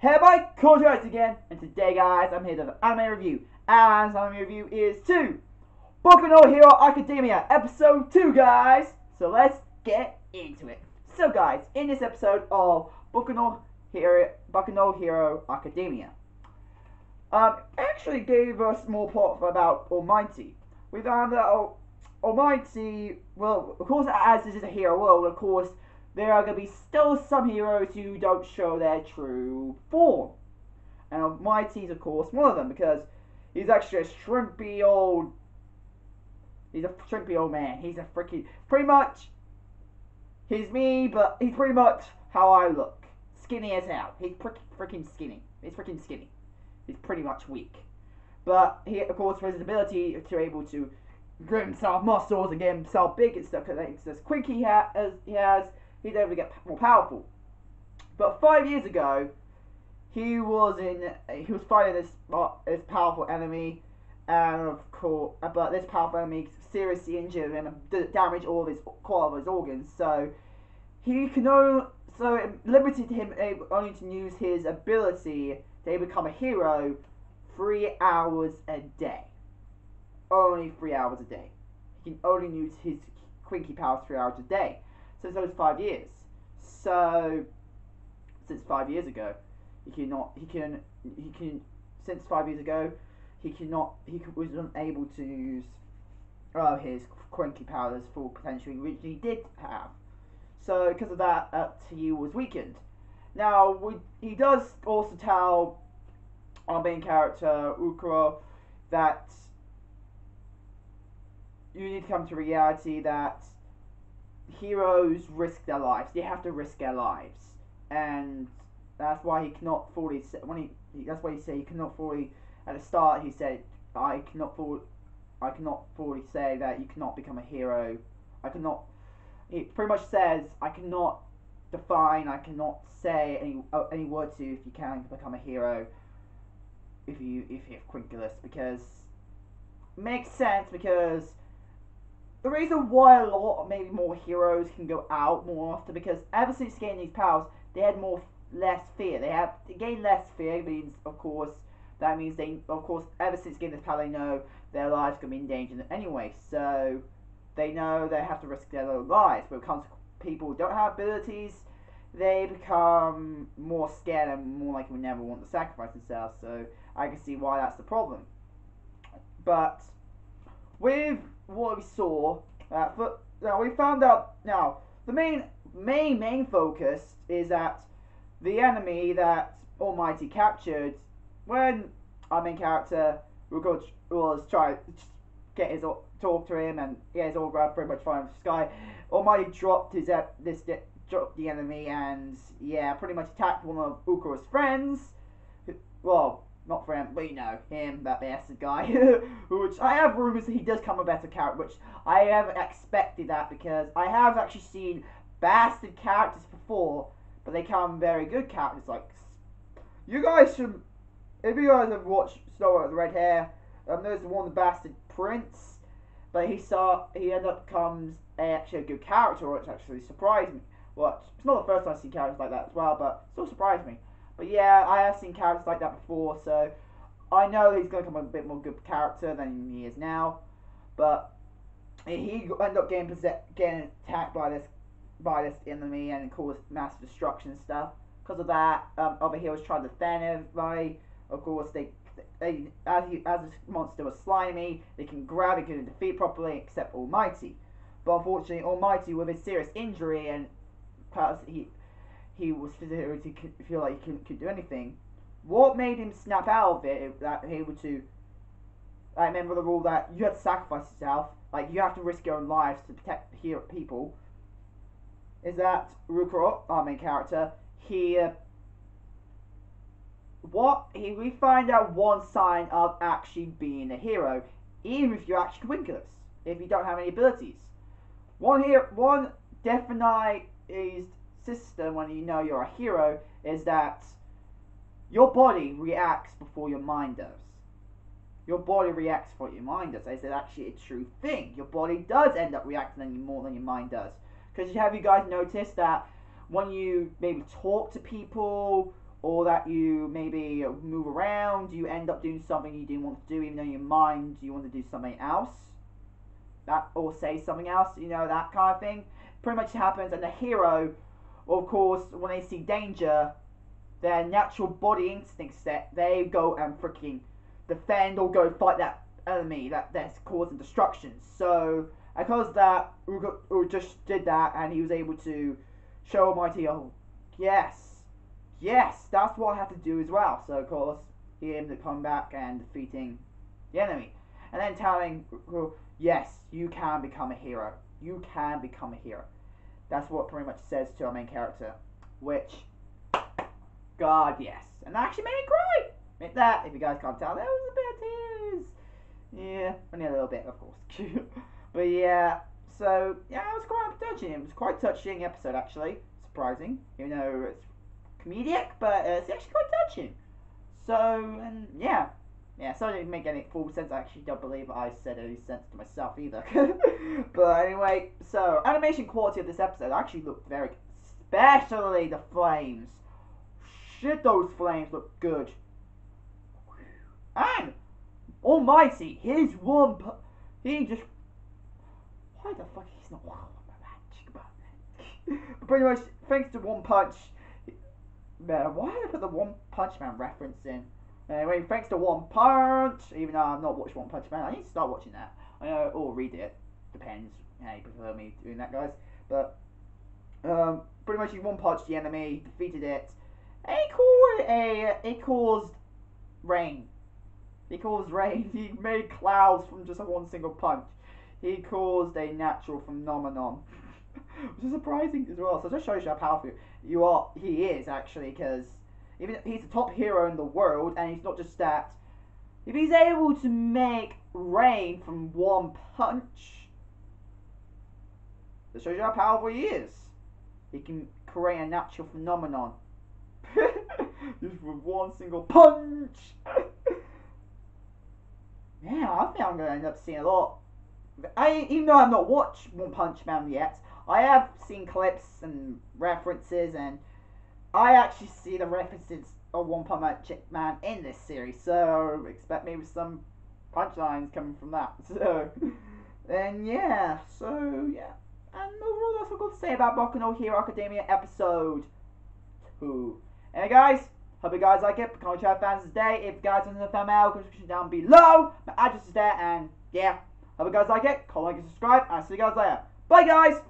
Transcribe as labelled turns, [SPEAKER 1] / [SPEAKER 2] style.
[SPEAKER 1] Hey everybody, cool guys again, and today guys, I'm here to do an anime review, and the anime review is to Boku no Hero Academia, episode 2 guys, so let's get into it. So guys, in this episode of Boku no Hero Academia, actually gave us more plot about Almighty. We found that Almighty, well, of course as this is a hero world, of course, there are going to be still some heroes who don't show their true form. And Almighty's, of course, one of them, because he's actually a shrimpy old man. He's a pretty much, he's me, but he's pretty much how I look. Skinny as hell. He's freaking skinny. He's freaking skinny. He's pretty much weak. But he, of course, has his ability to able to grow himself muscles and get himself big and stuff, because as quick he has, he's able to get more powerful. But 5 years ago, he was fighting this powerful enemy, and of course, but this powerful enemy seriously injured him and damaged all of his organs. So it limited him only to use his ability to become a hero 3 hours a day. Only 3 hours a day. He can only use his Quinky powers 3 hours a day. Since those 5 years. So since 5 years ago, since 5 years ago, he was unable to use his Quinky powers full potential, which he did have. So because of that, he was weakened. Now he does also tell our main character Ukuro that you need to come to reality that heroes risk their lives. They have to risk their lives, and that's why he cannot fully. That's why he said he cannot fully. At the start, he said, "I cannot fully say that you cannot become a hero. I cannot." He pretty much says, "I cannot define. I cannot say any word to you if you can become a hero. If you have Quinculus, because it makes sense because." The reason why a lot, maybe more heroes can go out more often, because ever since gaining these powers, they had less fear. They gain less fear, means ever since gaining this power, they know their lives are going to be in danger anyway, so they know they have to risk their own lives. But when it comes to people who don't have abilities, they become more scared and more likely to never want to sacrifice themselves, so I can see why that's the problem. But with what we saw, we found out now the main focus is that the enemy that Almighty captured when our main character was trying to talk to him and get his autograph pretty much flying from the sky. Almighty dropped the enemy and pretty much attacked one of Ukuro's friends. Well, not friend, but you know, him, that bastard guy, which I have rumors that he does come a better character, which I have expected that, because I have actually seen bastard characters before, but they come very good characters. Like, you guys should, if you guys have watched Snow White with the red hair, there's one, the bastard prince, but he ended up becomes actually a good character, which actually surprised me. Well, it's not the first time I've seen characters like that as well, but still surprised me. But yeah, I have seen characters like that before, so I know he's going to become a bit more good character than he is now. But he ended up getting attacked by this enemy and caused massive destruction and stuff. Because of that, other heroes tried to defend everybody. Of course, as this monster was slimy, they can grab it, couldn't defeat properly, except Almighty. But unfortunately, Almighty, with his serious injury and he was physically feel like he couldn't do anything. What made him snap out of it, that able to, I remember the rule that you have to sacrifice yourself, like you have to risk your own lives to protect people, is that Ukuro, our main character, we find out one sign of actually being a hero, even if you're actually Quinculus, if you don't have any abilities. One definite system when you know you're a hero is that your body reacts before your mind does. Your body reacts before your mind does. It's actually a true thing. Your body does end up reacting more than your mind does. Because have you guys noticed that when you maybe talk to people or that you maybe move around, you end up doing something you didn't want to do, even though in your mind you want to do something else. That, or say something else, you know, that kind of thing. Pretty much happens, and the hero, of course, when they see danger, their natural body instincts that they go and freaking defend or go fight that enemy that's causing destruction. So because that Ugo just did that, and he was able to show Almighty, oh yes, that's what I have to do as well. So of course he able to come back and defeating the enemy, and then telling Ugo, yes, you can become a hero. You can become a hero. That's what pretty much says to our main character, which, God, yes. And that actually made me cry. Admit that, if you guys can't tell, there was a bit of tears. Yeah, only a little bit, of course. But yeah, so, yeah, it was quite touching. It was quite a touching episode, actually. Surprising. Even though it's comedic, but it's actually quite touching. So, and yeah. Yeah, so I didn't make any full sense. I actually don't believe I said any sense to myself either. But anyway, so animation quality of this episode actually looked very, especially the flames. Shit, those flames look good. And Almighty, his one, he just, why the fuck he's not? But pretty much thanks to One Punch. Man, why did I put the One Punch Man reference in? Anyway, thanks to One Punch, even though I've not watched One Punch Man, I need to start watching that. I know, or read it. Depends how you prefer me doing that, guys. But, pretty much he One Punched the enemy, defeated it, and he caused rain. He caused rain. He made clouds from just one single punch. He caused a natural phenomenon. Which is surprising as well. So it just shows you how powerful he is, actually, because even he's the top hero in the world, and he's not just that. If he's able to make rain from one punch, that shows you how powerful he is. He can create a natural phenomenon. Just with one single punch. Man, I think I'm going to end up seeing a lot. Even though I've not watched One Punch Man yet, I have seen clips and references, and I actually see the references of One Punch Man in this series, so expect maybe some punchlines coming from that. So, and yeah, and overall that's all I've got to say about Boku no Hero Academia episode 2. Anyway guys, hope you guys like it. Become a child fans today. If you guys want to fan mail, description down below. My address is there, and yeah, hope you guys like it. Comment, like, and subscribe, and I'll see you guys later. Bye guys!